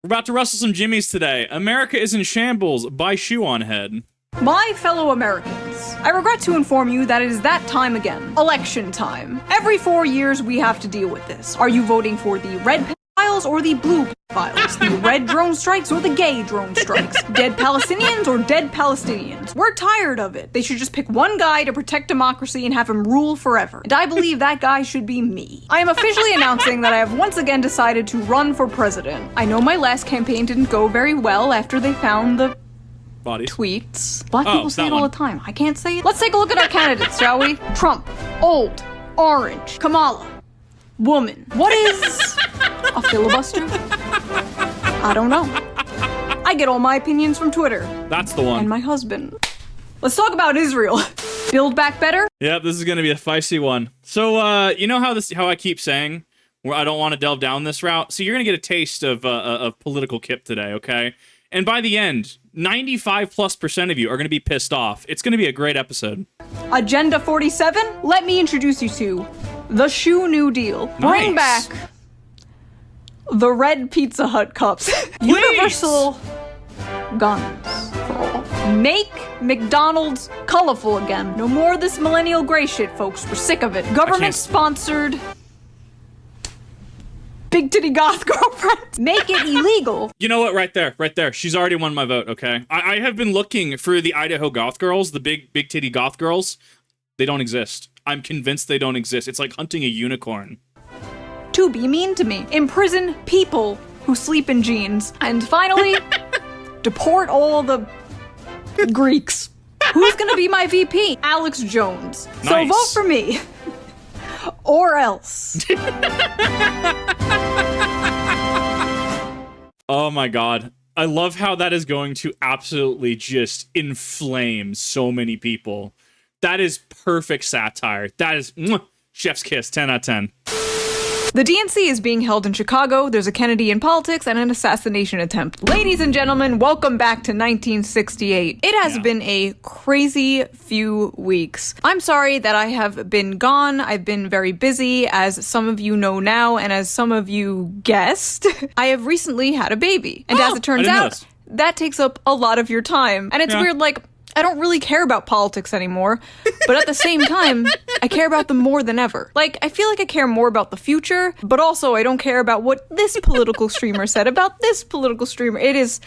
We're about to wrestle some jimmies today. America is in shambles by Shoe0nHead. My fellow Americans, I regret to inform you that it is that time again. Election time. Every 4 years we have to deal with this. Are you voting for the red pedophiles or the blue pedophiles? The red drone strikes or the gay drone strikes? Dead Palestinians or dead Palestinians? We're tired of it. They should just pick one guy to protect democracy and have him rule forever. And I believe that guy should be me. I am officially announcing that I have once again decided to run for president. I know my last campaign didn't go very well after they found the Bodies. tweets. Black people say it all the time. I can't say it. Let's take a look at our candidates, shall we? Trump. Old. Orange. Kamala. Woman. What is a filibuster? I don't know. I get all my opinions from Twitter. That's the one. And my husband. Let's talk about Israel. Build back better? Yep, this is gonna be a feisty one. So, you know how I keep saying where I don't want to delve down this route? So you're gonna get a taste of political kip today, okay? And by the end, 95+% of you are going to be pissed off. It's going to be a great episode. Agenda 47? Let me introduce you to the Shoe New Deal. Bring back the red Pizza Hut cups. Universal guns for all. Make McDonald's colorful again. No more of this millennial gray shit, folks. We're sick of it. Government-sponsored big titty goth girlfriends. Make it illegal. You know what? Right there. She's already won my vote, okay? I have been looking for the Idaho goth girls, the big titty goth girls. They don't exist. I'm convinced they don't exist. It's like hunting a unicorn. To be mean to me. Imprison people who sleep in jeans. And finally, deport all the Greeks. Who's gonna be my VP? Alex Jones. Nice. So vote for me. Or else. Oh my god. I love how that is going to absolutely just inflame so many people. That is perfect satire. That is chef's kiss, 10 out of 10. The DNC is being held in Chicago. There's a Kennedy in politics and an assassination attempt. Ladies and gentlemen, welcome back to 1968. It has been a crazy few weeks. I'm sorry that I have been gone. I've been very busy, as some of you know now, and as some of you guessed, I have recently had a baby. And as it turns out, that takes up a lot of your time. And it's weird, like, I don't really care about politics anymore, but at the same time, I care about them more than ever. Like, I feel like I care more about the future, but also I don't care about what this political streamer said about this political streamer. It is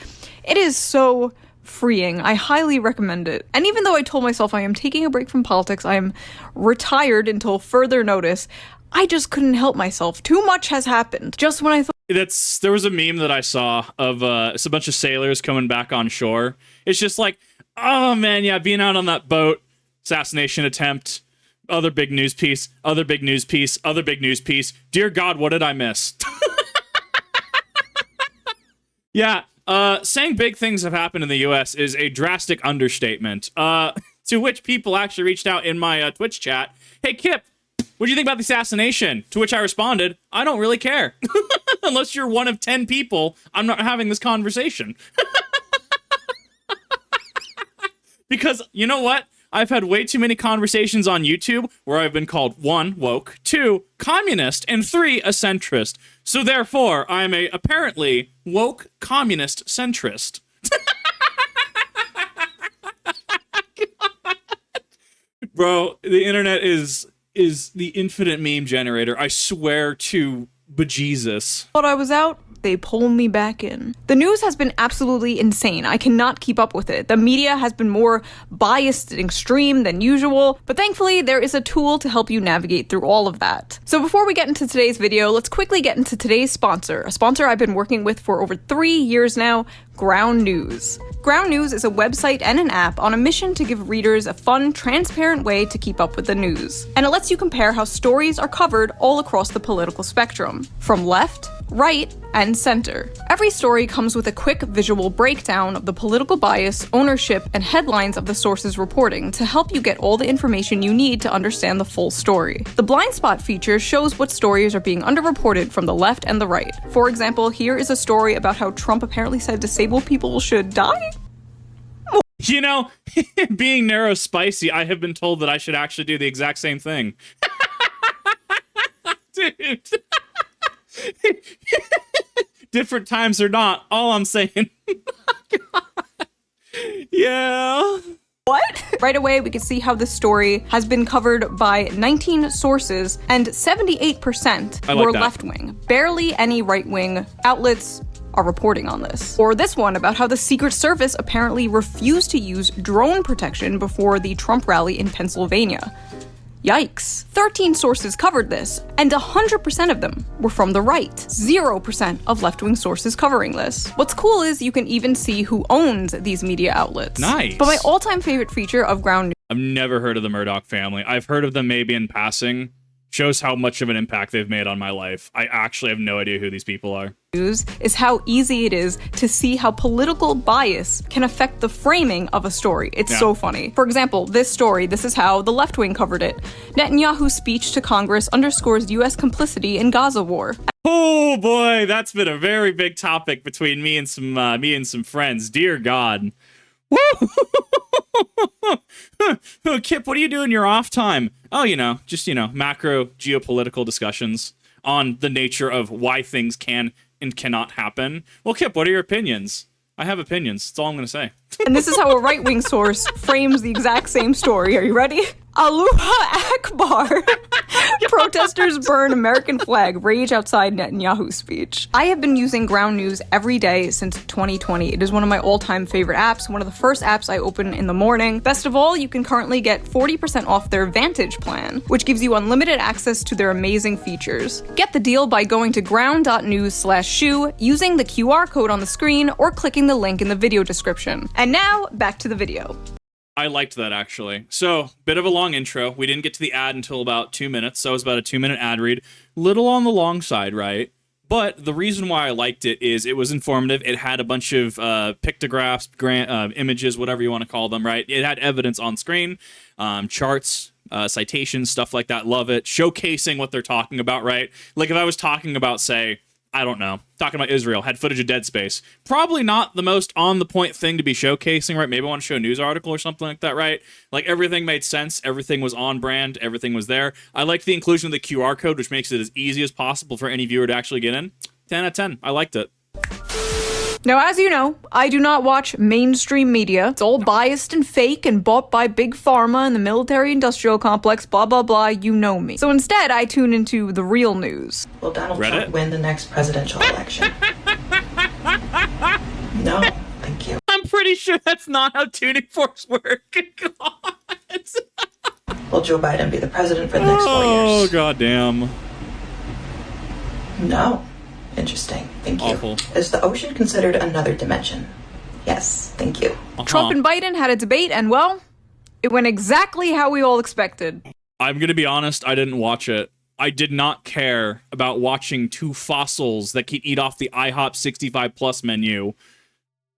so freeing. I highly recommend it. And even though I told myself I am taking a break from politics, I am retired until further notice, I just couldn't help myself. Too much has happened. Just when I thought... There was a meme that I saw of it's a bunch of sailors coming back on shore. It's just like, oh man, yeah, being out on that boat, assassination attempt, other big news piece, other big news piece, other big news piece. Dear God, what did I miss? Yeah, saying big things have happened in the US is a drastic understatement. To which people actually reached out in my Twitch chat, hey Kip, what do you think about the assassination? To which I responded, I don't really care. Unless you're one of 10 people, I'm not having this conversation. Because, you know what? I've had way too many conversations on YouTube where I've been called 1, woke, 2, communist, and 3, a centrist. So therefore, I'm a apparently woke communist centrist. Bro, the internet is the infinite meme generator. I swear to bejesus. Thought I was out, they pull me back in. The news has been absolutely insane. I cannot keep up with it. The media has been more biased and extreme than usual, but thankfully there is a tool to help you navigate through all of that. So before we get into today's video, let's quickly get into today's sponsor, a sponsor I've been working with for over 3 years now, Ground News. Ground News is a website and an app on a mission to give readers a fun, transparent way to keep up with the news. And it lets you compare how stories are covered all across the political spectrum, from left, right, and center. Every story comes with a quick visual breakdown of the political bias, ownership, and headlines of the source's reporting to help you get all the information you need to understand the full story. The blind spot feature shows what stories are being underreported from the left and the right. For example, here is a story about how Trump apparently said disabled people should die? You know, being narrow spicy, I have been told that I should actually do the exact same thing. Dude. different times or not. All I'm saying. Yeah. What? Right away, we can see how this story has been covered by 19 sources, and 78% were left-wing. Barely any right-wing outlets are reporting on this. Or this one about how the Secret Service apparently refused to use drone protection before the Trump rally in Pennsylvania. Yikes. 13 sources covered this, and 100% of them were from the right. 0% of left-wing sources covering this. What's cool is you can even see who owns these media outlets. Nice. But my all-time favorite feature of Ground News— I've never heard of the Murdoch family. I've heard of them maybe in passing. Shows how much of an impact they've made on my life. I actually have no idea who these people are. Is how easy it is to see how political bias can affect the framing of a story. It's so funny. For example, this story, this is how the left wing covered it. Netanyahu's speech to Congress underscores U.S. complicity in Gaza war. Oh boy, that's been a very big topic between me and some friends. Dear God. Woo! Kip, what do you do in your off time? Oh, just macro geopolitical discussions on the nature of why things can and cannot happen. Well, Kip, what are your opinions? I have opinions. That's all I'm going to say. And this is how a right-wing source frames the exact same story. Are you ready? Allahu Akbar. Protesters burn American flag, rage outside Netanyahu's speech. I have been using Ground News every day since 2020. It is one of my all-time favorite apps, one of the first apps I open in the morning. Best of all, you can currently get 40% off their Vantage plan, which gives you unlimited access to their amazing features. Get the deal by going to ground.news/shoe, using the QR code on the screen, or clicking the link in the video description. And now, back to the video. I liked that, actually. So, bit of a long intro. We didn't get to the ad until about 2 minutes, so it was about a 2-minute ad read. Little on the long side, right? But the reason why I liked it is it was informative. It had a bunch of pictographs, images, whatever you want to call them, right? It had evidence on screen, charts, citations, stuff like that. Love it. Showcasing what they're talking about, right? Like if I was talking about, say, I don't know, talking about Israel, had footage of Dead Space. Probably not the most on-the-point thing to be showcasing, right? Maybe I want to show a news article or something like that, right? Like, everything made sense. Everything was on brand. Everything was there. I liked the inclusion of the QR code, which makes it as easy as possible for any viewer to actually get in. 10 out of 10. I liked it. Now, as you know, I do not watch mainstream media. It's all biased and fake and bought by Big Pharma and the military-industrial complex, blah, blah, blah, you know me. So instead, I tune into the real news. Will Donald Trump win the next presidential election? No, thank you. I'm pretty sure that's not how tuning forks work. God. Will Joe Biden be the president for the next 4 years? Oh, goddamn. No. Interesting. Thank you. Awful. Is the ocean considered another dimension? Yes, thank you. Trump and Biden had a debate, and well, it went exactly how we all expected. I'm going to be honest, I didn't watch it. I did not care about watching two fossils that can eat off the IHOP 65 plus menu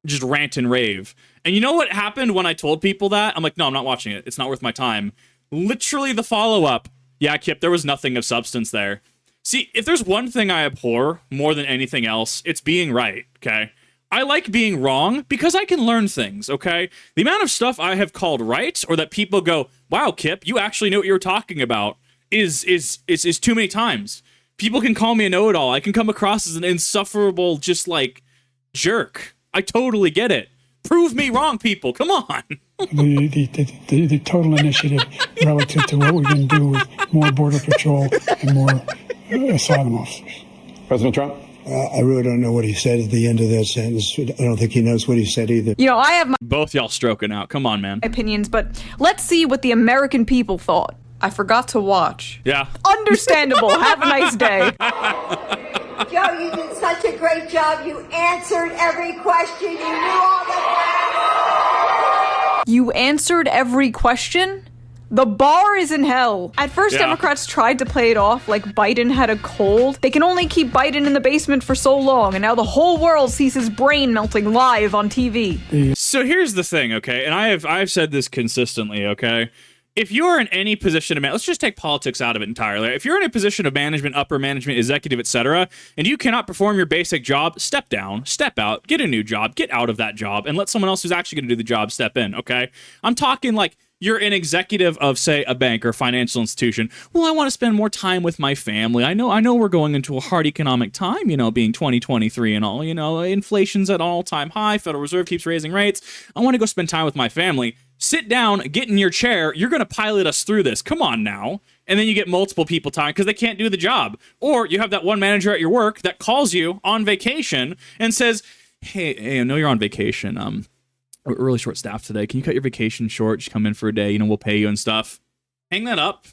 just rant and rave. And you know what happened when I told people that? I'm like, no, I'm not watching it. It's not worth my time. Literally the follow-up. Yeah, Kip, there was nothing of substance there. See, if there's one thing I abhor more than anything else, it's being right, okay? I like being wrong because I can learn things, okay? The amount of stuff I have called right, or that people go, wow, Kip, you actually know what you were talking about, is too many times. People can call me a know-it-all. I can come across as an insufferable, just like, jerk. I totally get it. Prove me wrong, people. Come on. The total initiative relative to what we can do with more Border Patrol and more asylum officers. President Trump? I really don't know what he said at the end of that sentence. I don't think he knows what he said either. You know, I have my Both y'all stroking out. Come on, man. opinions, but let's see what the American people thought. I forgot to watch. Yeah. Understandable. Have a nice day. Joe, you did such a great job. You answered every question. You knew all the... You answered every question? The bar is in hell. At first, Yeah. Democrats tried to play it off like Biden had a cold. They can only keep Biden in the basement for so long, and now the whole world sees his brain melting live on TV. So here's the thing, okay? And I've said this consistently, okay? If you're in any position of let's just take politics out of it entirely. If you're in a position of management, upper management, executive, etc., and you cannot perform your basic job, step down, step out, get a new job, get out of that job, and let someone else who's actually going to do the job step in, okay? I'm talking like you're an executive of, say, a bank or financial institution. Well, I want to spend more time with my family. I know we're going into a hard economic time, being 2023 and all, inflation's at an all-time high. Federal Reserve keeps raising rates. I want to go spend time with my family. Sit down, get in your chair. You're going to pilot us through this. Come on now. And then you get multiple people time because they can't do the job. Or you have that one manager at your work that calls you on vacation and says, hey, I know you're on vacation. We're really short staffed today. Can you cut your vacation short? Just come in for a day, we'll pay you and stuff. Hang that up.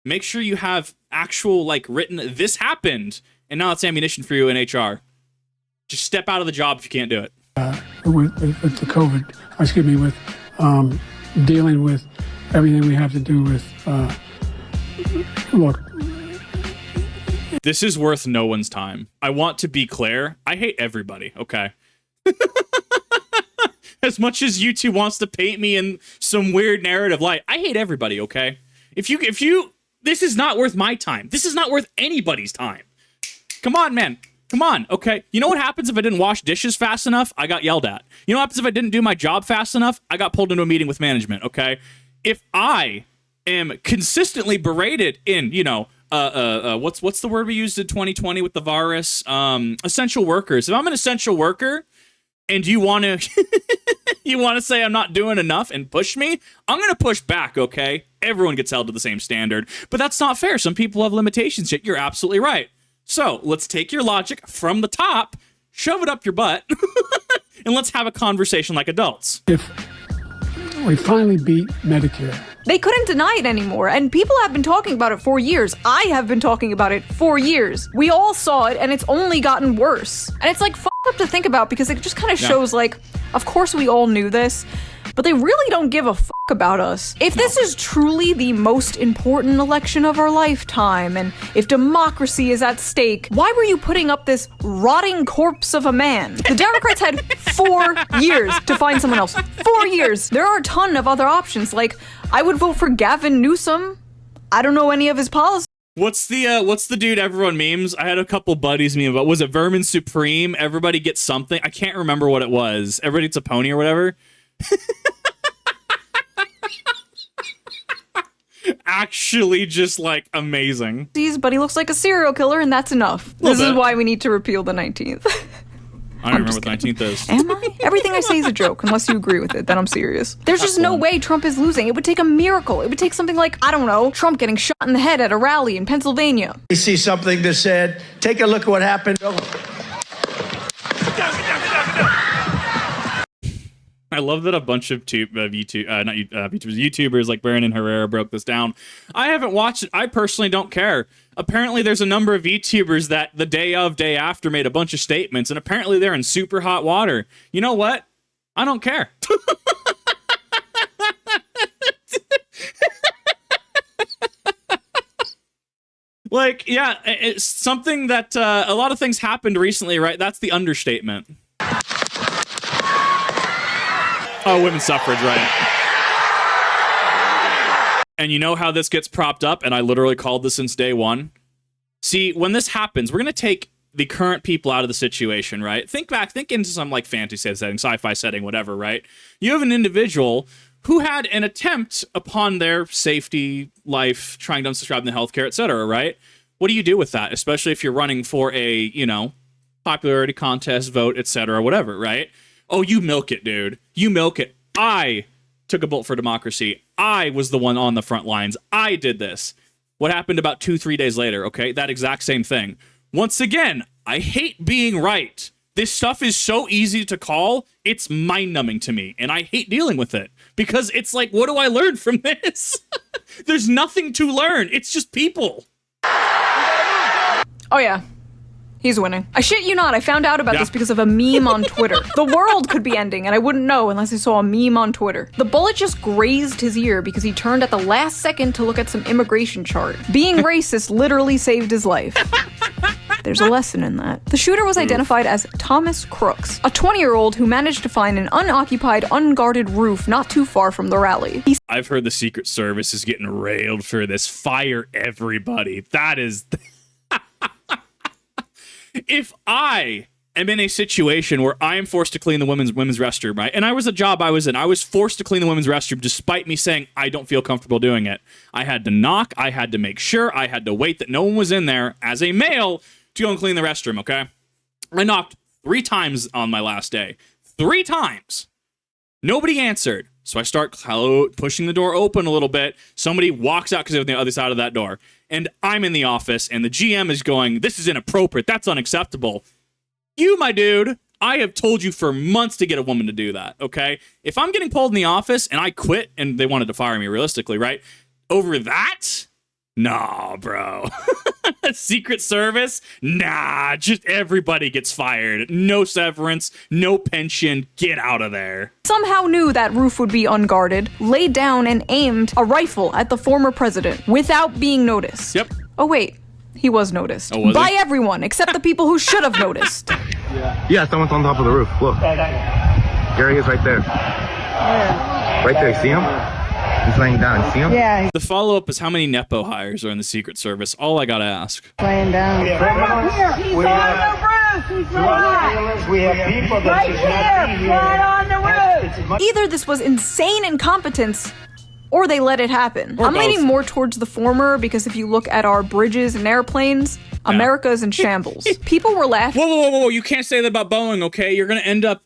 Make sure you have actual, written, this happened, and now it's ammunition for you in HR. Just step out of the job if you can't do it. With the COVID, with dealing with everything we have to do with, look. This is worth no one's time. I want to be clear. I hate everybody, okay? As much as YouTube wants to paint me in some weird narrative light, I hate everybody, okay? If you, this is not worth my time. This is not worth anybody's time. Come on, man. Come on, okay? You know what happens if I didn't wash dishes fast enough? I got yelled at. You know what happens if I didn't do my job fast enough? I got pulled into a meeting with management, okay? If I am consistently berated in, what's the word we used in 2020 with the virus? Essential workers. If I'm an essential worker, and you want to say I'm not doing enough and push me, I'm going to push back, okay? Everyone gets held to the same standard. But that's not fair. Some people have limitations. You're absolutely right. So let's take your logic from the top, shove it up your butt, and let's have a conversation like adults. If we finally beat Medicare. They couldn't deny it anymore, and people have been talking about it for years. I have been talking about it for years. We all saw it, and it's only gotten worse. And it's fucked up to think about because it just kind of shows of course we all knew this, but they really don't give a fuck about us. If this is truly the most important election of our lifetime, and if democracy is at stake, why were you putting up this rotting corpse of a man? The Democrats had 4 years to find someone else. 4 years. There are a ton of other options. I would vote for Gavin Newsom. I don't know any of his policies. What's the dude everyone memes? I had a couple buddies meme about, was it Vermin Supreme? Everybody gets something. I can't remember what it was. Everybody gets a pony or whatever. Actually just amazing. But he looks like a serial killer, and that's enough. This is why we need to repeal the 19th. I don't remember what the 19th is. Am I? Everything I say is a joke, unless you agree with it, then I'm serious. There's just no way Trump is losing. It would take a miracle. It would take something Trump getting shot in the head at a rally in Pennsylvania. You see something that said, take a look at what happened. I love that a bunch of YouTubers like Brandon Herrera broke this down. I haven't watched it. I personally don't care. Apparently, there's a number of YouTubers that the day after made a bunch of statements, and apparently they're in super hot water. You know what? I don't care. It's something that a lot of things happened recently, right? That's the understatement. Oh, women's suffrage, right? And you know how this gets propped up, and I literally called this since day one? See, when this happens, we're going to take the current people out of the situation, right? Think into some fantasy setting, sci-fi setting, whatever, right? You have an individual who had an attempt upon their safety, life, trying to unsubscribe to healthcare, etc., right? What do you do with that? Especially if you're running for a, popularity contest, vote, etc., whatever, right? Oh, you milk it, dude. You milk it. I took a bullet for democracy. I was the one on the front lines. I did this. What happened about 2-3 days later, okay? That exact same thing. Once again, I hate being right. This stuff is so easy to call, it's mind-numbing to me, and I hate dealing with it. Because it's what do I learn from this? There's nothing to learn. It's just people. Oh, yeah. He's winning. I shit you not, I found out about this because of a meme on Twitter. The world could be ending, and I wouldn't know unless I saw a meme on Twitter. The bullet just grazed his ear because he turned at the last second to look at some immigration chart. Being racist literally saved his life. There's a lesson in that. The shooter was identified as Thomas Crooks, a 20-year-old who managed to find an unoccupied, unguarded roof not too far from the rally. I've heard the Secret Service is getting railed for this. Fire everybody. That is... If I am in a situation where I am forced to clean the women's restroom, right? And I was a job I was in. I was forced to clean the women's restroom despite me saying I don't feel comfortable doing it. I had to knock. I had to make sure. I had to wait that no one was in there as a male to go and clean the restroom, okay? I knocked 3 times on my last day. 3 times. Nobody answered. So I start pushing the door open a little bit. Somebody walks out because they're on the other side of that door. And I'm in the office, and the GM is going, this is inappropriate. That's unacceptable. You, my dude, I have told you for months to get a woman to do that, okay? If I'm getting pulled in the office and I quit and they wanted to fire me realistically, right? Over that? Nah, bro. Secret Service? Nah, just everybody gets fired. No severance, no pension. Get out of there. Somehow knew that roof would be unguarded, laid down and aimed a rifle at the former president without being noticed. Yep. Oh, wait. He was noticed. Oh, was by he? everyone except the people who should have noticed. Yeah, someone's on top of the roof. Look. There he is right there. Right there, you see him? He's laying down. See him? Yeah, The follow-up is how many Nepo hires are in the Secret Service? All I gotta ask. he's laying down. He's on the roof. He's right We have people that right should not be here, here. right on the roof. Either this was insane incompetence, or they let it happen. Or I'm both. leaning more towards the former because if you look at our bridges and airplanes, America's in shambles. People were laughing. Whoa! You can't say that about Boeing, okay? You're gonna end up,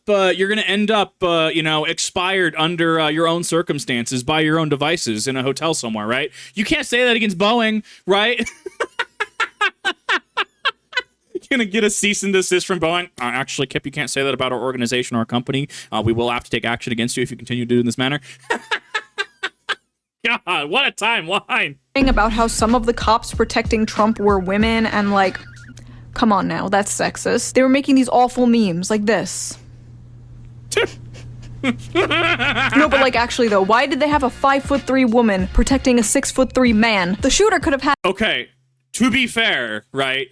expired under your own circumstances by your own devices in a hotel somewhere, right? You can't say that against Boeing, right? You're gonna get a cease and desist from Boeing. Actually, Kip, you can't say that about our organization or our company. We will have to take action against you if you continue to do in this manner. God, what a timeline. About how some of the cops protecting Trump were women and like, come on now, that's sexist. They were making these awful memes like this. No, but like actually though, why did they have a 5'3" woman protecting a 6'3" man? The shooter could have had. Okay, to be fair, right?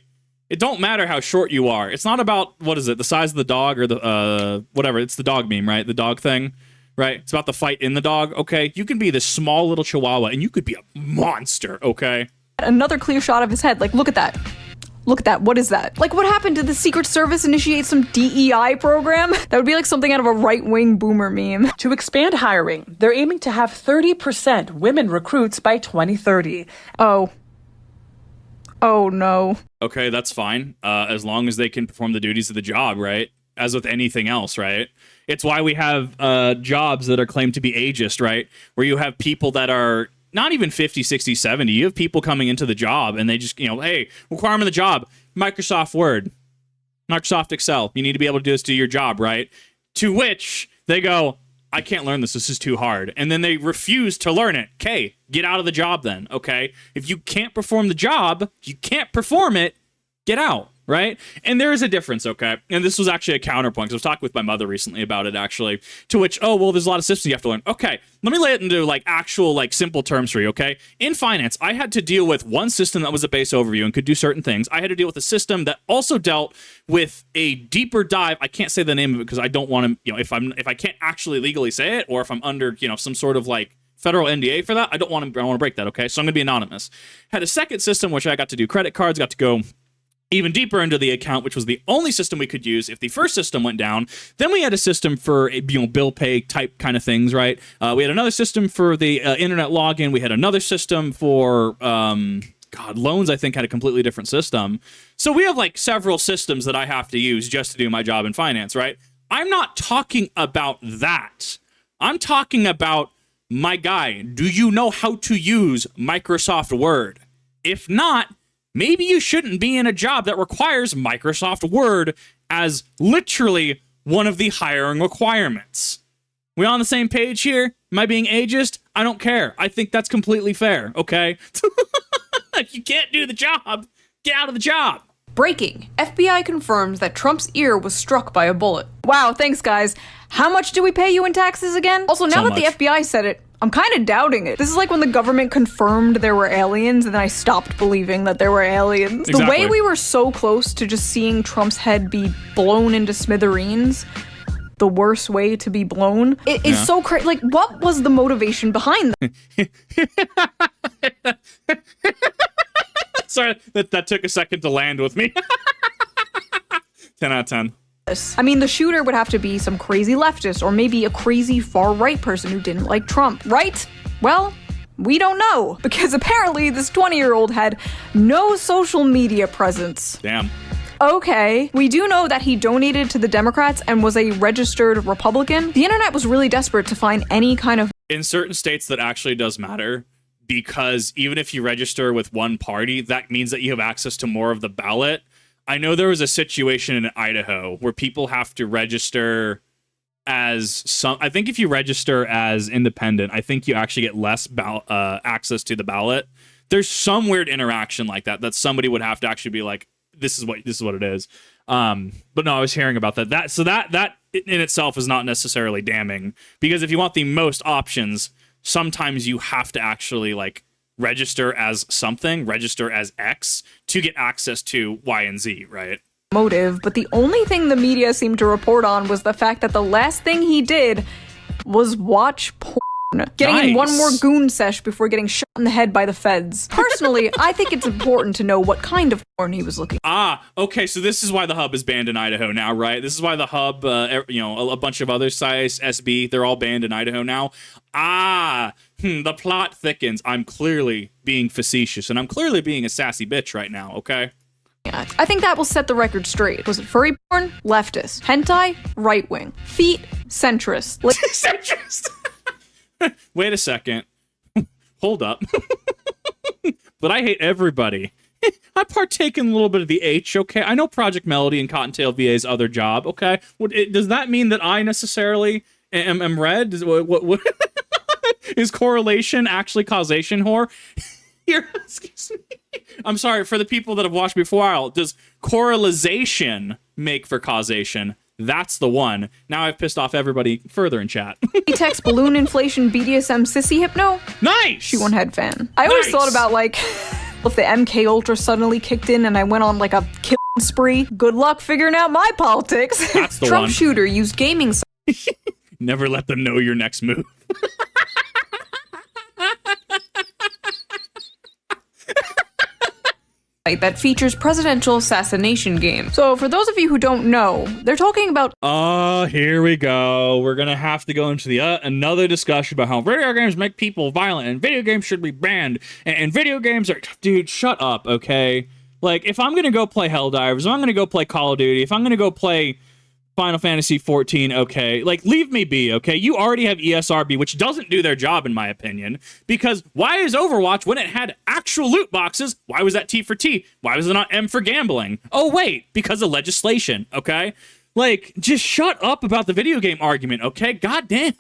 It don't matter how short you are. It's not about, what is it, the size of the dog or the, whatever. It's the dog meme, right? The dog thing, right? It's about the fight in the dog, okay? You can be this small little chihuahua and you could be a monster, okay? Another clear shot of his head. Like, look at that. Look at that. What is that? Like, what happened? Did the Secret Service initiate some DEI program? That would be like something out of a right-wing boomer meme. To expand hiring, they're aiming to have 30% women recruits by 2030. Oh no. Okay, that's fine. As long as they can perform the duties of the job, right? As with anything else, right? It's why we have jobs that are claimed to be ageist, right? Where you have people that are not even 50, 60, 70. You have people coming into the job and they just, hey, requirement of the job, Microsoft Word, Microsoft Excel. You need to be able to do this to your job, right? To which they go, I can't learn this. This is too hard. And then they refuse to learn it. Okay, get out of the job then, okay? If you can't perform the job, you can't perform it, get out, right? And there is a difference, okay? And this was actually a counterpoint, because I was talking with my mother recently about it, actually, to which, there's a lot of systems you have to learn. Okay, let me lay it into, actual, simple terms for you, okay? In finance, I had to deal with one system that was a base overview and could do certain things. I had to deal with a system that also dealt with a deeper dive. I can't say the name of it because I don't want to, if I can't actually legally say it, or if I'm under, some sort of, federal NDA for that, I want to break that, okay? So I'm going to be anonymous. Had a second system, which I got to do credit cards, got to go even deeper into the account, which was the only system we could use if the first system went down. Then we had a system for bill pay type kind of things, right? We had another system for the internet login. We had another system for loans. I think had a completely different system. So we have several systems that I have to use just to do my job in finance, right? I'm not talking about that. I'm talking about, my guy, do you know how to use Microsoft Word? If not, maybe you shouldn't be in a job that requires Microsoft Word as literally one of the hiring requirements. We on the same page here? Am I being ageist? I don't care. I think that's completely fair, okay? If you can't do the job, get out of the job. Breaking. FBI confirms that Trump's ear was struck by a bullet. Wow, thanks guys. How much do we pay you in taxes again? Also, now that the FBI said it, I'm kind of doubting it. This is like when the government confirmed there were aliens and then I stopped believing that there were aliens. Exactly. The way we were so close to just seeing Trump's head be blown into smithereens, the worst way to be blown, it is so crazy. What was the motivation behind that? Sorry, that took a second to land with me. 10 out of 10. I mean, the shooter would have to be some crazy leftist or maybe a crazy far-right person who didn't like Trump, right? Well, we don't know, because apparently this 20-year-old had no social media presence. Damn. Okay, we do know that he donated to the Democrats and was a registered Republican. The internet was really desperate to find any kind of... In certain states, that actually does matter, because even if you register with one party, that means that you have access to more of the ballot. I know there was a situation in Idaho where people have to register as some... I think if you register as independent, I think you actually get less access to the ballot. There's some weird interaction like that somebody would have to actually be like, this is what it is. But no, I was hearing about that. That in itself is not necessarily damning, because if you want the most options, sometimes you have to actually like register as something, register as X to get access to Y and Z, right? Motive, but the only thing the media seemed to report on was the fact that the last thing he did was watch porn. Getting in one more goon sesh before getting shot in the head by the feds. Personally, I think it's important to know what kind of porn he was looking at. Okay, so this is why the Hub is banned in Idaho now, right? This is why the Hub, a bunch of other sites, SB, they're all banned in Idaho now. The plot thickens. I'm clearly being facetious, and I'm clearly being a sassy bitch right now, okay? Yeah, I think that will set the record straight. Was it furry porn? Leftist. Hentai? Right-wing. Feet? Centrist. Centrist! Wait a second. Hold up. But I hate everybody. I partake in a little bit of the H, okay? I know Project Melody and Cottontail VA's other job, okay? Does that mean that I necessarily am red? What is correlation actually causation, whore? Here, excuse me. I'm sorry, for the people that have watched before, does correlation make for causation? That's the one. Now I've pissed off everybody further in chat. Latex, balloon inflation, BDSM, sissy hypno. Nice! Shoe0nHead fan. I always thought about, like, if the MK Ultra suddenly kicked in and I went on, like, a killing spree. Good luck figuring out my politics. That's the Trump one. shooter used gaming... Never let them know your next move. that features presidential assassination game. So for those of you who don't know, they're talking about... Here we go. We're gonna have to go into the another discussion about how video games make people violent and video games should be banned. And video games are... Dude, shut up, okay? Like, if I'm gonna go play Helldivers, if I'm gonna go play Call of Duty, if I'm gonna go play Final Fantasy 14, okay, like, leave me be, okay? You already have ESRB, which doesn't do their job, in my opinion, because why is Overwatch, when it had actual loot boxes, why was that T for T? Why was it not M for gambling? Oh, wait, because of legislation, okay? Like, just shut up about the video game argument, okay? Goddamn.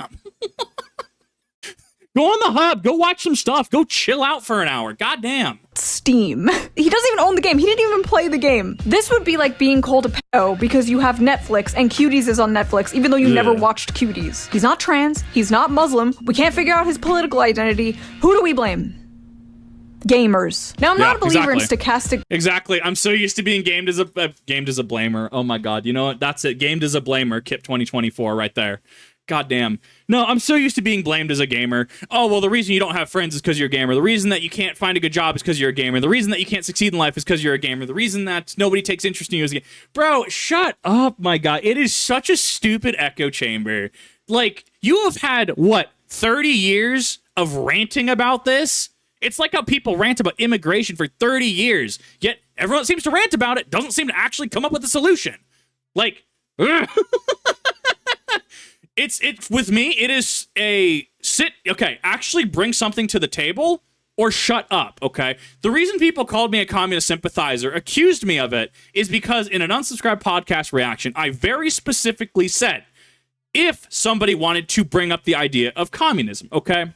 Go on the Hub, go watch some stuff, go chill out for an hour, goddamn. Steam. He doesn't even own the game. He didn't even play the game. This would be like being called a pedo because you have Netflix and Cuties is on Netflix, even though you never watched Cuties. He's not trans. He's not Muslim. We can't figure out his political identity. Who do we blame? Gamers. Now, I'm not a believer in stochastic... Exactly. I'm so used to being gamed as a blamer. Oh my god, you know what? That's it. Gamed as a blamer. Kip 2024 right there. God damn. No, I'm so used to being blamed as a gamer. Oh, well, the reason you don't have friends is because you're a gamer. The reason that you can't find a good job is because you're a gamer. The reason that you can't succeed in life is because you're a gamer. The reason that nobody takes interest in you is a gamer. Bro, shut up, my god. It is such a stupid echo chamber. Like, you have had, what, 30 years of ranting about this? It's like how people rant about immigration for 30 years, yet everyone seems to rant about it, doesn't seem to actually come up with a solution. Like, It's with me, it is actually bring something to the table or shut up, okay? The reason people called me a communist sympathizer, accused me of it, is because in an unsubscribed podcast reaction, I very specifically said, if somebody wanted to bring up the idea of communism, okay?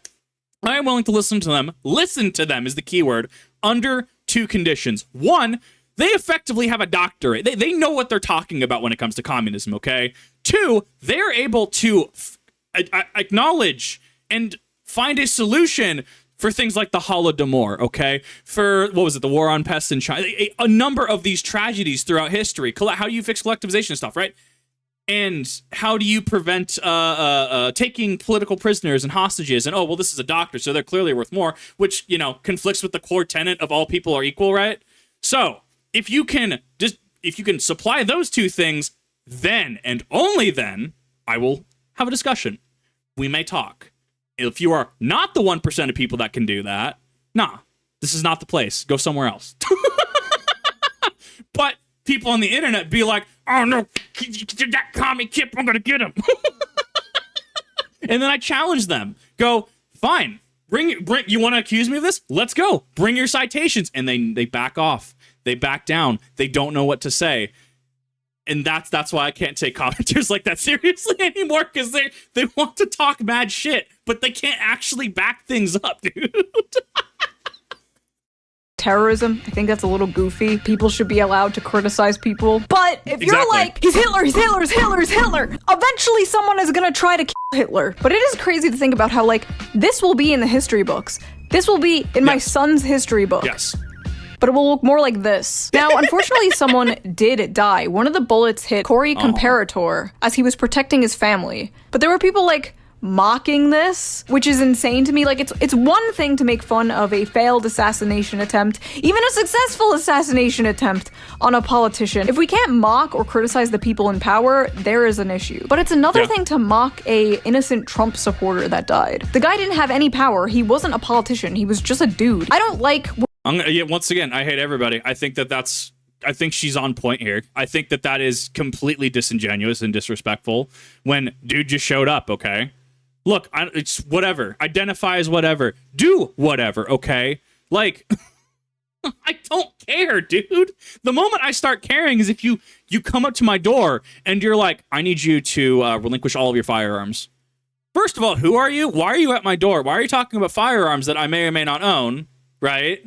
I am willing to listen to them. Listen to them is the key word, under two conditions. One, they effectively have a doctorate. They know what they're talking about when it comes to communism, okay? Two, they're able to acknowledge and find a solution for things like the Holodomor, okay? For, what was it, the war on pests in China? A number of these tragedies throughout history. How do you fix collectivization and stuff, right? And how do you prevent taking political prisoners and hostages? And, oh, well, this is a doctor, so they're clearly worth more, which, you know, conflicts with the core tenet of all people are equal, right? So, if you can supply those two things, then and only then I will have a discussion. We may talk. If you are not the 1% of people that can do that, nah, this is not the place. Go somewhere else. But people on the internet be like, oh no, that commie Kip, I'm gonna get him. And then I challenge them. Go, fine. Bring. You want to accuse me of this? Let's go. Bring your citations. And they back off. They back down. They don't know what to say. And that's why I can't take commenters like that seriously anymore, because they want to talk mad shit, but they can't actually back things up, dude. Terrorism, I think that's a little goofy. People should be allowed to criticize people. But if you're like, he's Hitler, he's Hitler, he's Hitler, he's Hitler, eventually someone is gonna try to kill Hitler. But it is crazy to think about how, like, this will be in the history books. This will be in my son's history book. Yes. But it will look more like this. Now, unfortunately, someone did die. One of the bullets hit Corey Comparator as he was protecting his family. But there were people, like, mocking this, which is insane to me. Like, it's one thing to make fun of a failed assassination attempt, even a successful assassination attempt on a politician. If we can't mock or criticize the people in power, there is an issue. But it's another thing to mock a innocent Trump supporter that died. The guy didn't have any power. He wasn't a politician. He was just a dude. I don't like... Once again, I hate everybody. I think she's on point here. I think that is completely disingenuous and disrespectful when dude just showed up, okay? Look, it's whatever. Identify as whatever. Do whatever, okay? Like, I don't care, dude. The moment I start caring is if you come up to my door and you're like, I need you to relinquish all of your firearms. First of all, who are you? Why are you at my door? Why are you talking about firearms that I may or may not own, right?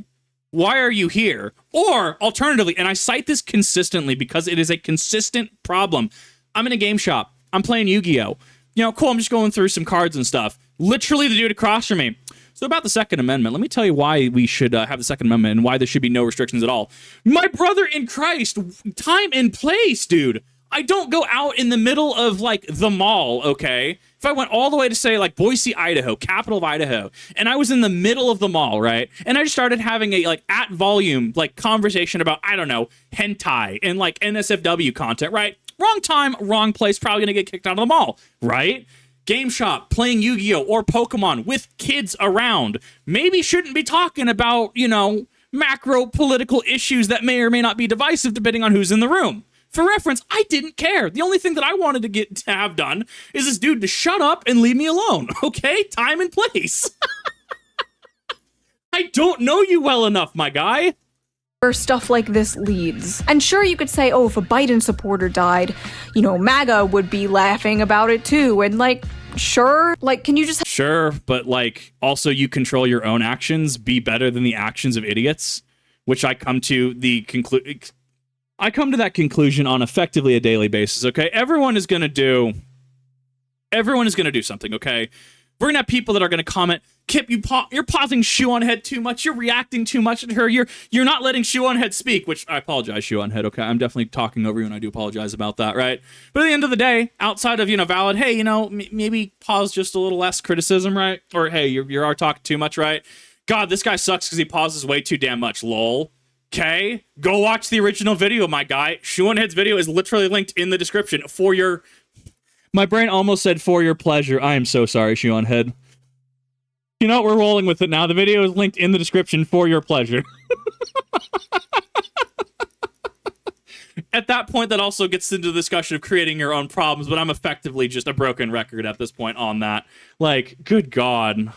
Why are you here? Or, alternatively, and I cite this consistently because it is a consistent problem. I'm in a game shop. I'm playing Yu-Gi-Oh! You know, cool, I'm just going through some cards and stuff. Literally, the dude across from me. So about the Second Amendment, let me tell you why we should have the Second Amendment and why there should be no restrictions at all. My brother in Christ, time and place, dude. I don't go out in the middle of, like, the mall, okay? If I went all the way to, say, like, Boise, Idaho, capital of Idaho, and I was in the middle of the mall, right? And I just started having a, like, at volume, like, conversation about, I don't know, hentai and, like, NSFW content, right? Wrong time, wrong place, probably gonna get kicked out of the mall, right? Game shop, playing Yu-Gi-Oh! Or Pokemon with kids around. Maybe shouldn't be talking about, you know, macro political issues that may or may not be divisive depending on who's in the room. For reference, I didn't care. The only thing that I wanted to have done is this dude to shut up and leave me alone, okay? Time and place. I don't know you well enough, my guy. Where stuff like this leads. And sure, you could say, oh, if a Biden supporter died, you know, MAGA would be laughing about it too. And, like, sure, like, can you just... Sure, but, like, also you control your own actions, be better than the actions of idiots, which I come to the that conclusion on effectively a daily basis, okay? Everyone is going to do something, okay? We're going to have people that are going to comment, Kip, you're pausing Shoe0nHead too much. You're reacting too much to her. You're not letting Shoe0nHead speak, which I apologize, Shoe0nHead, okay? I'm definitely talking over you, and I do apologize about that, right? But at the end of the day, outside of, you know, valid, hey, you know, maybe pause just a little less criticism, right? Or, hey, you are talking too much, right? God, this guy sucks because he pauses way too damn much, lol. Okay, go watch the original video, my guy. Shoe0nHead's video is literally linked in the description for your... My brain almost said for your pleasure. I am so sorry, Shoe0nHead. You know what? We're rolling with it now. The video is linked in the description for your pleasure. At that point, that also gets into the discussion of creating your own problems, but I'm effectively just a broken record at this point on that. Like, good God.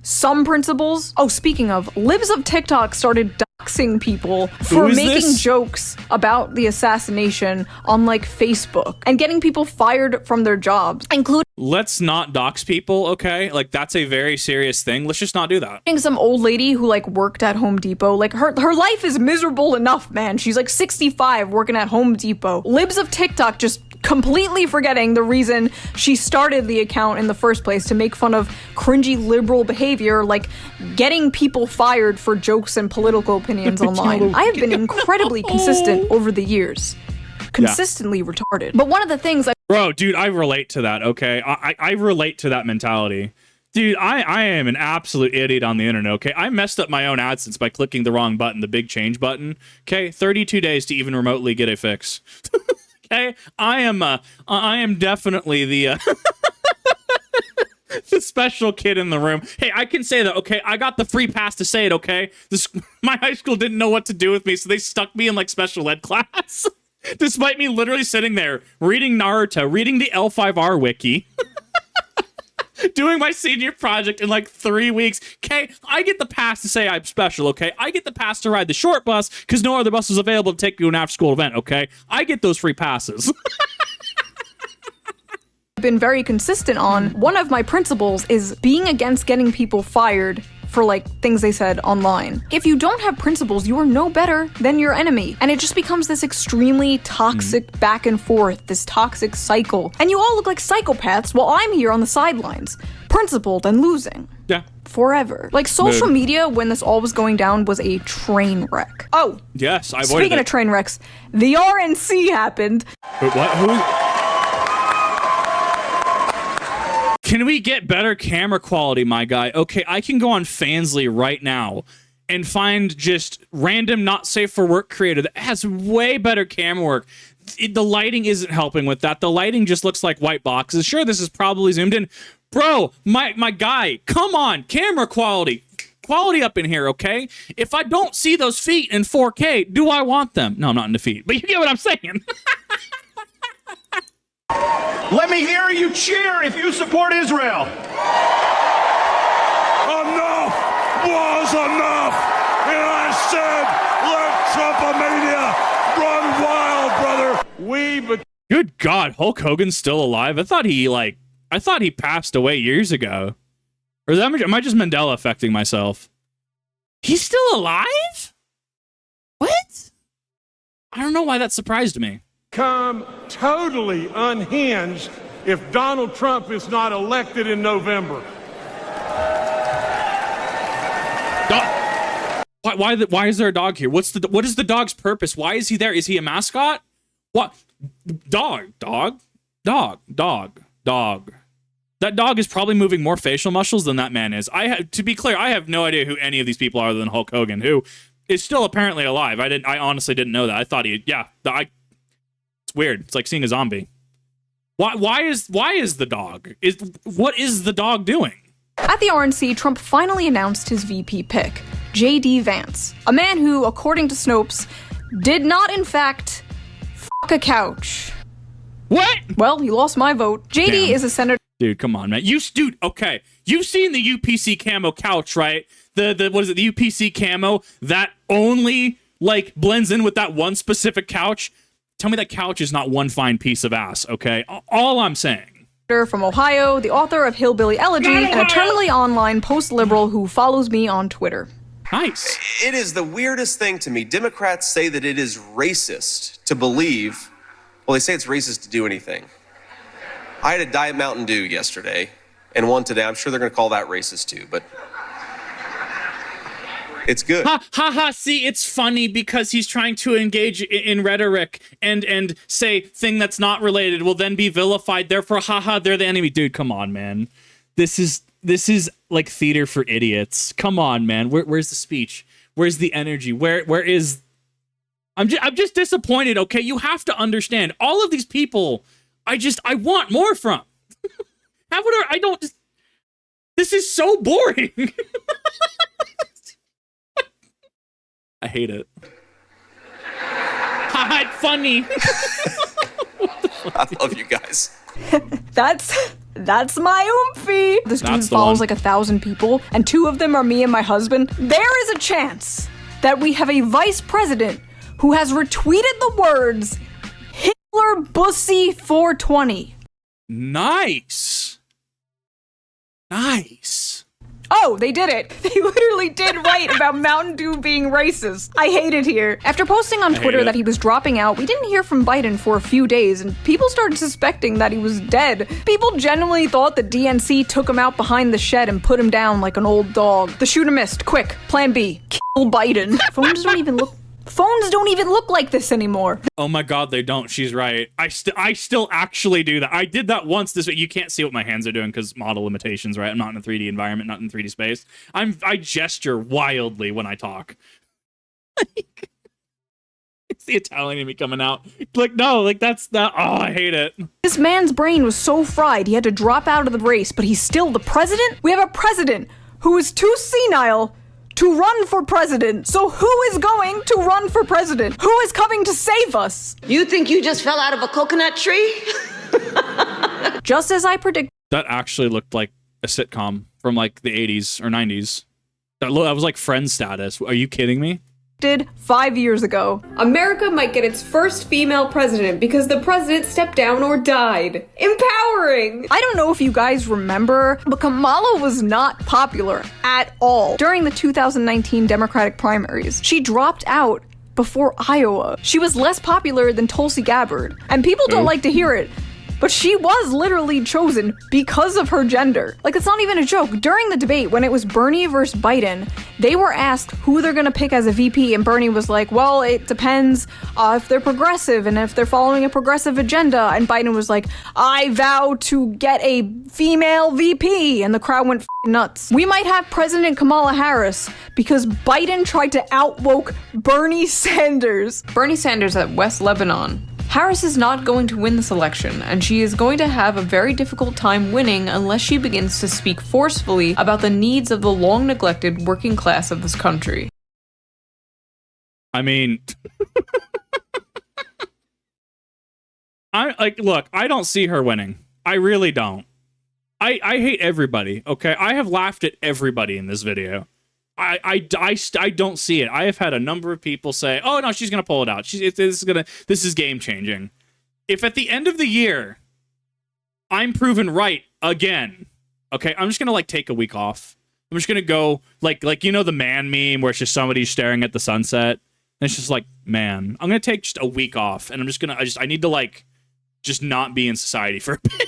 Some principles. Oh, speaking of, libs of TikTok started doxing people for making jokes about the assassination on, like, Facebook and getting people fired from their jobs, including... Let's not dox people, okay? Like, that's a very serious thing. Let's just not do that. Some old lady who, like, worked at Home Depot. Like, her life is miserable enough, man. She's, like, 65 working at Home Depot. Libs of TikTok just completely forgetting the reason she started the account in the first place, to make fun of cringy liberal behavior, like getting people fired for jokes and political opinions online. I have been incredibly consistent over the years. Consistently retarded. But one of the things Bro, dude, I relate to that, okay? I relate to that mentality. Dude, I am an absolute idiot on the internet, okay? I messed up my own AdSense by clicking the wrong button, the big change button, okay? 32 days to even remotely get a fix. Okay, I am definitely the the special kid in the room. Hey, I can say that. Okay, I got the free pass to say it. Okay, my high school didn't know what to do with me, so they stuck me in like special ed class, despite me literally sitting there reading Naruto, reading the L5R wiki. Doing my senior project in like 3 weeks. Okay, I get the pass to say I'm special, okay? I get the pass to ride the short bus because no other bus was available to take me to an after-school event, okay? I get those free passes. Been very consistent on. One of my principles is being against getting people fired for like things they said online. If you don't have principles, you are no better than your enemy. And it just becomes this extremely toxic back and forth, this toxic cycle. And you all look like psychopaths while I'm here on the sidelines, principled and losing. Yeah. Forever. Like social media, when this all was going down, was a train wreck. Oh. Yes, I avoided Speaking of train wrecks, the RNC happened. Wait, what? Who? Can we get better camera quality, my guy? Okay, I can go on Fansly right now and find just random not safe for work creator that has way better camera work. The lighting isn't helping with that. The lighting just looks like white boxes. Sure, this is probably zoomed in. Bro, my guy, come on, camera quality. Quality up in here, okay? If I don't see those feet in 4K, do I want them? No, I'm not into feet, but you get what I'm saying. Let me hear you cheer if you support Israel. Enough was enough. And I said, let Trump-a-mania run wild, brother. Good God, Hulk Hogan's still alive? I thought he passed away years ago. Or am I just Mandela affecting myself? He's still alive? What? I don't know why that surprised me. Come totally unhinged if Donald Trump is not elected in November. Why is there a dog here? What is the dog's purpose? Why is he there? Is he a mascot? What? Dog. That dog is probably moving more facial muscles than that man is. To be clear, I have no idea who any of these people are other than Hulk Hogan, who is still apparently alive. I honestly didn't know that. I thought it's weird. It's like seeing a zombie. Why is the dog? What is the dog doing? At the RNC, Trump finally announced his VP pick, J.D. Vance, a man who, according to Snopes, did not in fact fuck a couch. What? Well, he lost my vote. J.D. is a senator. Dude, come on, man. Okay. You've seen the UPC camo couch, right? The what is it? The UPC camo that only like blends in with that one specific couch. Tell me that couch is not one fine piece of ass, okay? All I'm saying. From Ohio, the author of Hillbilly Elegy, and a terminally online post-liberal who follows me on Twitter. Nice. It is the weirdest thing to me. Democrats say that it is racist to believe, well, they say it's racist to do anything. I had a Diet Mountain Dew yesterday and one today. I'm sure they're going to call that racist too, but it's good. See, it's funny because he's trying to engage in rhetoric and say thing that's not related will then be vilified. Therefore, they're the enemy. Dude, come on, man. This is like theater for idiots. Come on, man. Where's the speech? Where's the energy? Where is? I'm just disappointed. Okay, you have to understand. All of these people, I want more from. I don't. This is so boring. I hate it. It's funny. I love you guys. That's my oomphy. This dude follows like 1,000 people, and 2 of them are me and my husband. There is a chance that we have a vice president who has retweeted the words Hitler Bussy 420. Nice. Oh, they did it. They literally did write about Mountain Dew being racist. I hate it here. After posting on Twitter that he was dropping out, we didn't hear from Biden for a few days, and people started suspecting that he was dead. People genuinely thought the DNC took him out behind the shed and put him down like an old dog. The shooter missed. Quick, plan B. Kill Biden. Phones don't even look like this anymore. Oh my God, they don't. She's right. I still actually do that. I did that once this week. You can't see what my hands are doing because model limitations, right? I'm not in a 3D environment, not in 3D space. I gesture wildly when I talk. It's the Italian in me coming out. Like, no, like that's that. Oh, I hate it. This man's brain was so fried he had to drop out of the race, but he's still the president? We have a president who is too senile to run for president. So who is going to run for president? Who is coming to save us? You think you just fell out of a coconut tree? Just as I predicted. That actually looked like a sitcom from like the 80s or 90s. That was like Friends status. Are you kidding me? 5 years ago. America might get its first female president because the president stepped down or died. Empowering! I don't know if you guys remember, but Kamala was not popular at all during the 2019 Democratic primaries. She dropped out before Iowa. She was less popular than Tulsi Gabbard, and people don't like to hear it, but she was literally chosen because of her gender. Like, it's not even a joke. During the debate, when it was Bernie versus Biden, they were asked who they're gonna pick as a VP, and Bernie was like, well, it depends if they're progressive and if they're following a progressive agenda, and Biden was like, I vow to get a female VP, and the crowd went nuts. We might have President Kamala Harris because Biden tried to outwoke Bernie Sanders. Bernie Sanders at West Lebanon. Harris is not going to win this election, and she is going to have a very difficult time winning unless she begins to speak forcefully about the needs of the long-neglected working class of this country. I mean, look, I don't see her winning. I really don't. I hate everybody, okay? I have laughed at everybody in this video. I don't see it. I have had a number of people say, "Oh no, she's gonna pull it out. This is game changing." If at the end of the year I'm proven right again, okay, I'm just gonna like take a week off. I'm just gonna go like you know the man meme where it's just somebody staring at the sunset, and it's just like, man, I'm gonna take just a week off, and I need to like just not be in society for a bit.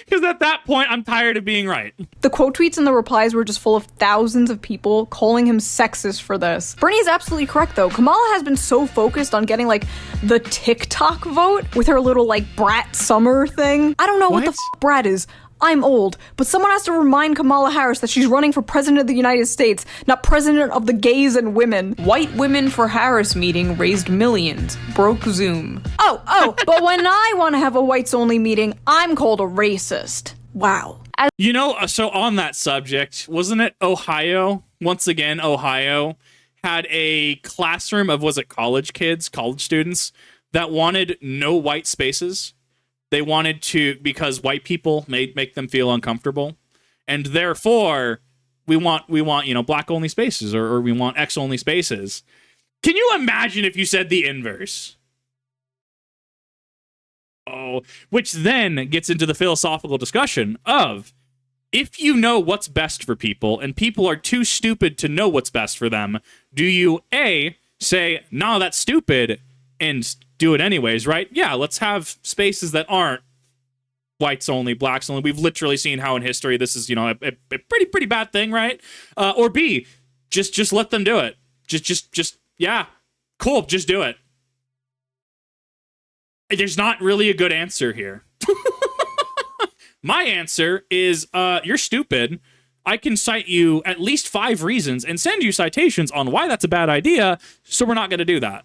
Because at that point, I'm tired of being right. The quote tweets and the replies were just full of thousands of people calling him sexist for this. Bernie is absolutely correct, though. Kamala has been so focused on getting, like, the TikTok vote with her little, like, brat summer thing. I don't know what the brat is. I'm old, but someone has to remind Kamala Harris that she's running for president of the United States, not president of the gays and women. White Women for Harris meeting raised millions, broke Zoom. Oh, but when I want to have a whites-only meeting, I'm called a racist. Wow. You know, so on that subject, wasn't it Ohio? Once again, Ohio had a classroom of, was it college students, that wanted no white spaces. They wanted to, because white people make them feel uncomfortable, and therefore we want black only spaces or we want X only spaces. Can you imagine if you said the inverse? Oh, which then gets into the philosophical discussion of, if you know what's best for people and people are too stupid to know what's best for them, do you A, say, no, that's stupid, and do it anyways, right? Yeah, let's have spaces that aren't whites only, blacks only. We've literally seen how in history this is, a pretty bad thing, right? Or B, just let them do it. Just yeah, cool, just do it. There's not really a good answer here. My answer is, you're stupid. I can cite you at least 5 reasons and send you citations on why that's a bad idea, so we're not going to do that.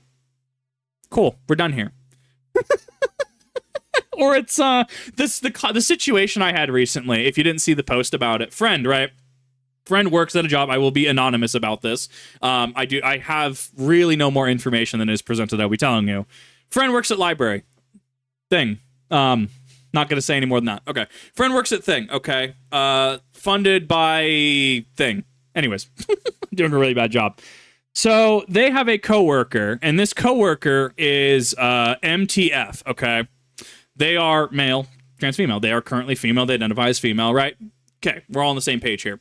Cool, we're done here. Or it's the situation I had recently. If you didn't see the post about it, friend works at a job. I will be anonymous about this. I have really no more information than is presented. I'll be telling you. Friend works at library. Thing. Not gonna say any more than that. Okay. Friend works at Thing. Okay. Funded by Thing. Anyways, doing a really bad job. So they have a coworker, and this coworker is MTF, okay? They are male, trans female. They are currently female. They identify as female, right? Okay, we're all on the same page here.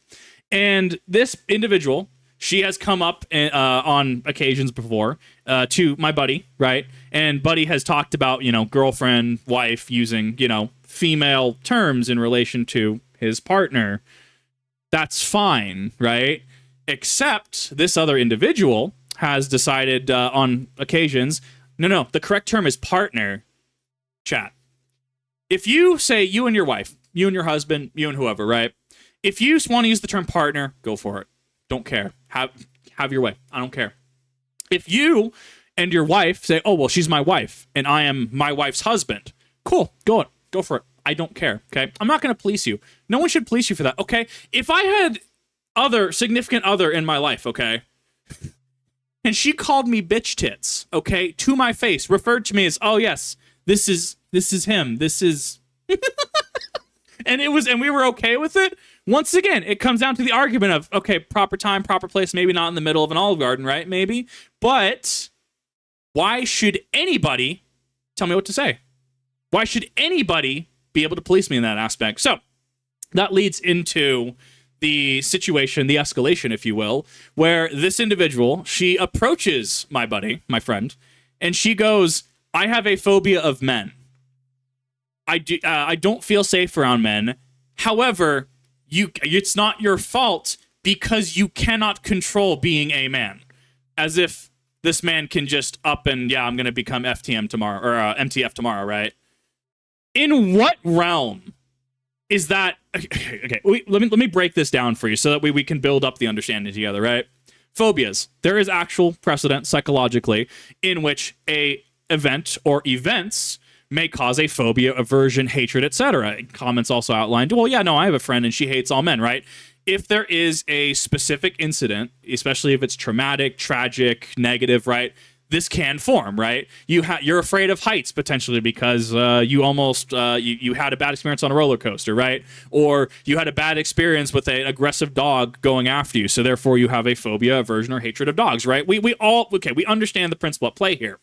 And this individual, she has come up on occasions before to my buddy, right? And buddy has talked about, girlfriend, wife, using, female terms in relation to his partner. That's fine, right? Except this other individual has decided on occasions, no, the correct term is partner, chat. If you say you and your wife, you and your husband, you and whoever, right? If you want to use the term partner, go for it. Don't care. Have your way. I don't care. If you and your wife say, oh, well, she's my wife and I am my wife's husband, cool, go for it. I don't care, okay? I'm not going to police you. No one should police you for that, okay? If I had significant other in my life, okay, and she called me bitch tits, okay, to my face, referred to me as, oh, yes, this is him, this is... and we were okay with it. Once again, it comes down to the argument of, okay, proper time, proper place, maybe not in the middle of an Olive Garden, right? Maybe. But why should anybody tell me what to say? Why should anybody be able to police me in that aspect? So that leads into the situation, the escalation, if you will, where this individual, she approaches my buddy, my friend, and she goes, I have a phobia of men. I don't feel safe around men. However, it's not your fault because you cannot control being a man. As if this man can just up and, I'm going to become FTM tomorrow, or MTF tomorrow, right? In what realm is that? Okay, let me break this down for you so that we can build up the understanding together, right? Phobias. There is actual precedent psychologically in which a event or events may cause a phobia, aversion, hatred, etc. Comments also outlined, well, yeah, no, I have a friend and she hates all men, right? If there is a specific incident, especially if it's traumatic, tragic, negative, right, this can form, right? You're afraid of heights potentially because you almost you had a bad experience on a roller coaster, right? Or you had a bad experience with an aggressive dog going after you, so therefore you have a phobia, aversion, or hatred of dogs, right? We understand the principle at play here.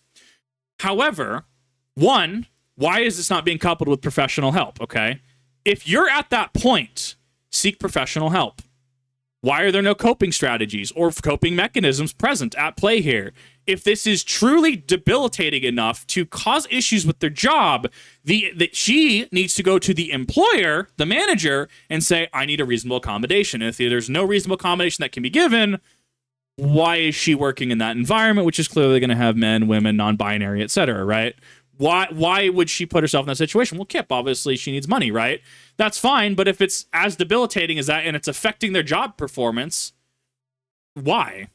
However, one, why is this not being coupled with professional help, okay? If you're at that point, seek professional help. Why are there no coping strategies or coping mechanisms present at play here? If this is truly debilitating enough to cause issues with their job, she needs to go to the employer, the manager, and say, I need a reasonable accommodation. And if there's no reasonable accommodation that can be given, why is she working in that environment, which is clearly going to have men, women, non-binary, etc., right? Why would she put herself in that situation? Well, Kip, obviously she needs money, right? That's fine, but if it's as debilitating as that and it's affecting their job performance, why?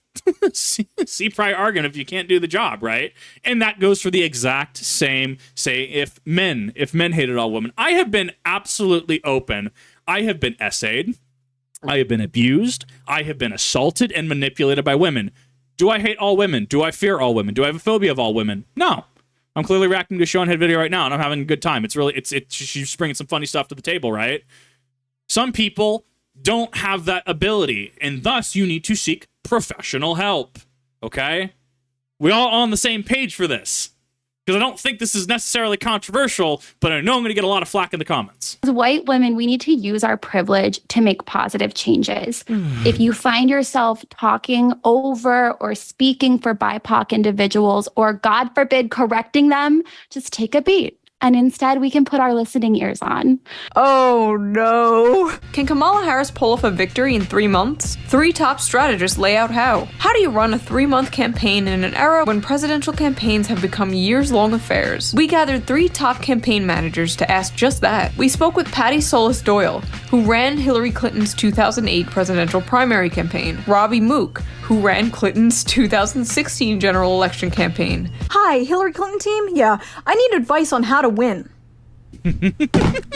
See prior argument if you can't do the job, right? And that goes for the exact same, say, if men hated all women. I have been absolutely open. I have been essayed. I have been abused. I have been assaulted and manipulated by women. Do I hate all women? Do I fear all women? Do I have a phobia of all women? No. I'm clearly reacting to a Shoe0nHead video right now, and I'm having a good time. She's bringing some funny stuff to the table, right? Some people don't have that ability, and thus you need to seek professional help, okay? We're all on the same page for this, because I don't think this is necessarily controversial, but I know I'm going to get a lot of flack in the comments. As white women, we need to use our privilege to make positive changes. If you find yourself talking over or speaking for BIPOC individuals, or God forbid, correcting them, just take a beat. And instead, we can put our listening ears on. Oh no. Can Kamala Harris pull off a victory in 3 months? 3 top strategists lay out how. How do you run a 3-month campaign in an era when presidential campaigns have become years-long affairs? We gathered 3 top campaign managers to ask just that. We spoke with Patty Solis Doyle, who ran Hillary Clinton's 2008 presidential primary campaign, Robbie Mook, who ran Clinton's 2016 general election campaign. Hi, Hillary Clinton team? Yeah, I need advice on how to win.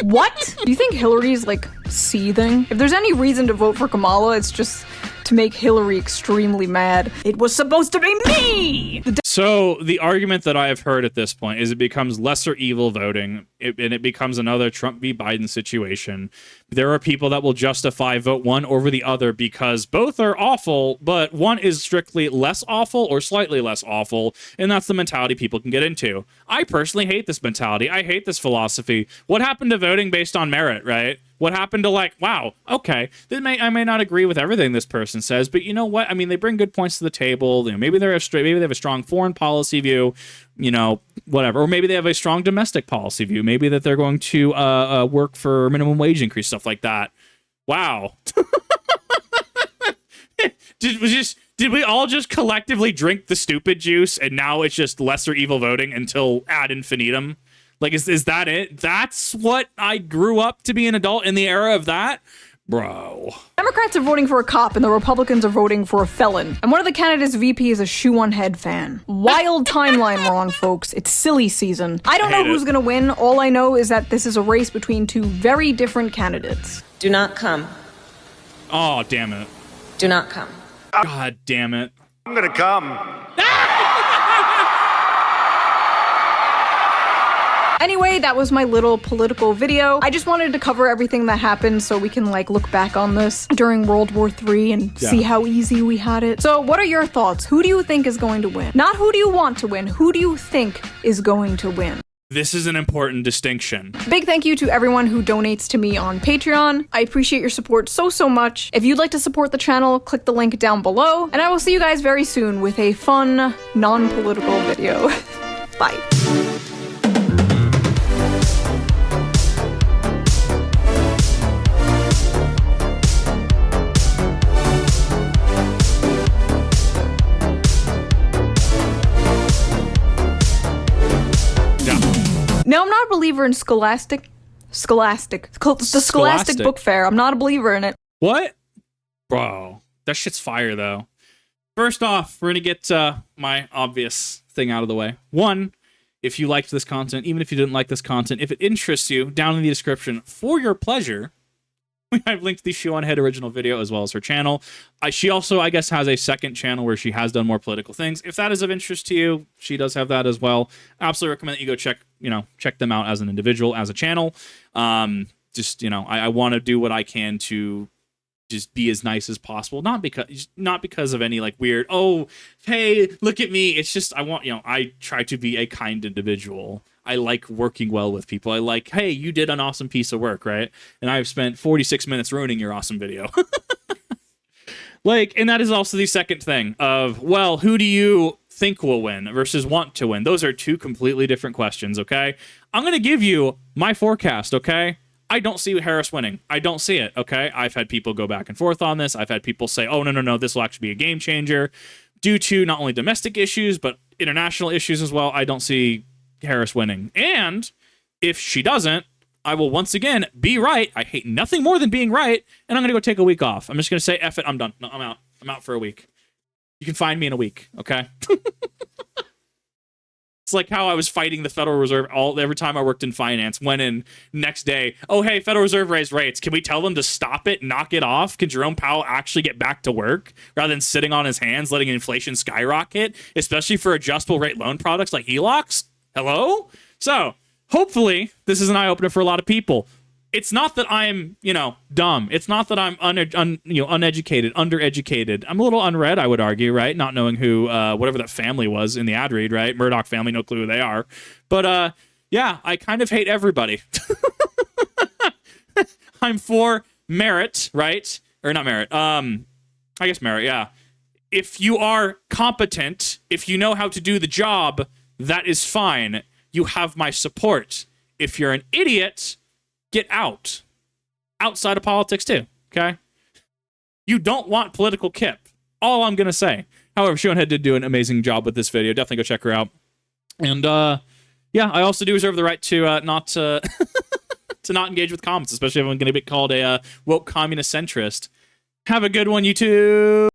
What? Do you think Hillary's, seething? If there's any reason to vote for Kamala, it's just to make Hillary extremely mad. It was supposed to be me! So the argument that I have heard at this point is it becomes lesser evil voting, and it becomes another Trump v. Biden situation. There are people that will justify vote one over the other because both are awful, but one is strictly less awful or slightly less awful, and that's the mentality people can get into. I personally hate this mentality. I hate this philosophy. What happened to voting based on merit, right? What happened to wow, okay, I may not agree with everything this person says, but you know what? I mean, they bring good points to the table. Maybe they have a strong foreign policy view, whatever. Or maybe they have a strong domestic policy view. Maybe that they're going to work for minimum wage increase, stuff like that. Wow. Did we all just collectively drink the stupid juice and now it's just lesser evil voting until ad infinitum? Is that it? That's what I grew up to be an adult in the era of that. Bro. Democrats are voting for a cop and the Republicans are voting for a felon. And one of the candidates' VP is a Shoe0nHead fan. Wild timeline we're on, folks. It's silly season. I don't know who's gonna win. All I know is that this is a race between two very different candidates. Do not come. Oh, damn it. Do not come. God damn it. I'm gonna come. Anyway, that was my little political video. I just wanted to cover everything that happened so we can like look back on this during World War III and see how easy we had it. So what are your thoughts? Who do you think is going to win? Not who do you want to win, who do you think is going to win? This is an important distinction. Big thank you to everyone who donates to me on Patreon. I appreciate your support so much. If you'd like to support the channel, click the link down below, and I will see you guys very soon with a fun, non-political video. Bye. Now, I'm not a believer in the Scholastic Book Fair. I'm not a believer in it. What? Bro, that shit's fire, though. First off, we're going to get my obvious thing out of the way. One, if you liked this content, even if you didn't like this content, if it interests you, down in the description, for your pleasure, I've linked the Shoe0nHead original video as well as her channel. She also, I guess, has a second channel where she has done more political things. If that is of interest to you, she does have that as well. Absolutely recommend that you go check them out as an individual, as a channel. I want to do what I can to just be as nice as possible. Not because of any like weird, oh, hey, look at me. It's just I try to be a kind individual. I like working well with people. I like, hey, you did an awesome piece of work, right? And I've spent 46 minutes ruining your awesome video. And that is also the second thing of, well, who do you think will win versus want to win? Those are two completely different questions, okay? I'm going to give you my forecast, okay? I don't see Harris winning. I don't see it, okay? I've had people go back and forth on this. I've had people say, oh, no, this will actually be a game changer. Due to not only domestic issues, but international issues as well, I don't see Harris winning. And if she doesn't, I will once again be right. I hate nothing more than being right, and I'm going to go take a week off. I'm just going to say, F it, I'm done. No, I'm out. I'm out for a week. You can find me in a week, okay? It's like how I was fighting the Federal Reserve every time I worked in finance. Went in next day, oh, hey, Federal Reserve raised rates. Can we tell them to stop it, knock it off? Can Jerome Powell actually get back to work rather than sitting on his hands, letting inflation skyrocket, especially for adjustable rate loan products like HELOCs? Hello? So, hopefully, this is an eye-opener for a lot of people. It's not that I'm, dumb. It's not that I'm uneducated, undereducated. I'm a little unread, I would argue, right? Not knowing who, whatever that family was in the ad read, right? Murdoch family, no clue who they are. But, yeah, I kind of hate everybody. I'm for merit, right? Or not merit. I guess merit, yeah. If you are competent, if you know how to do the job, that is fine. You have my support. If you're an idiot, get out. Outside of politics, too, okay? You don't want political kip. All I'm going to say. However, Shoe0nHead did do an amazing job with this video. Definitely go check her out. And, yeah, I also do reserve the right to not to not engage with comments, especially if I'm going to be called a woke communist centrist. Have a good one, YouTube.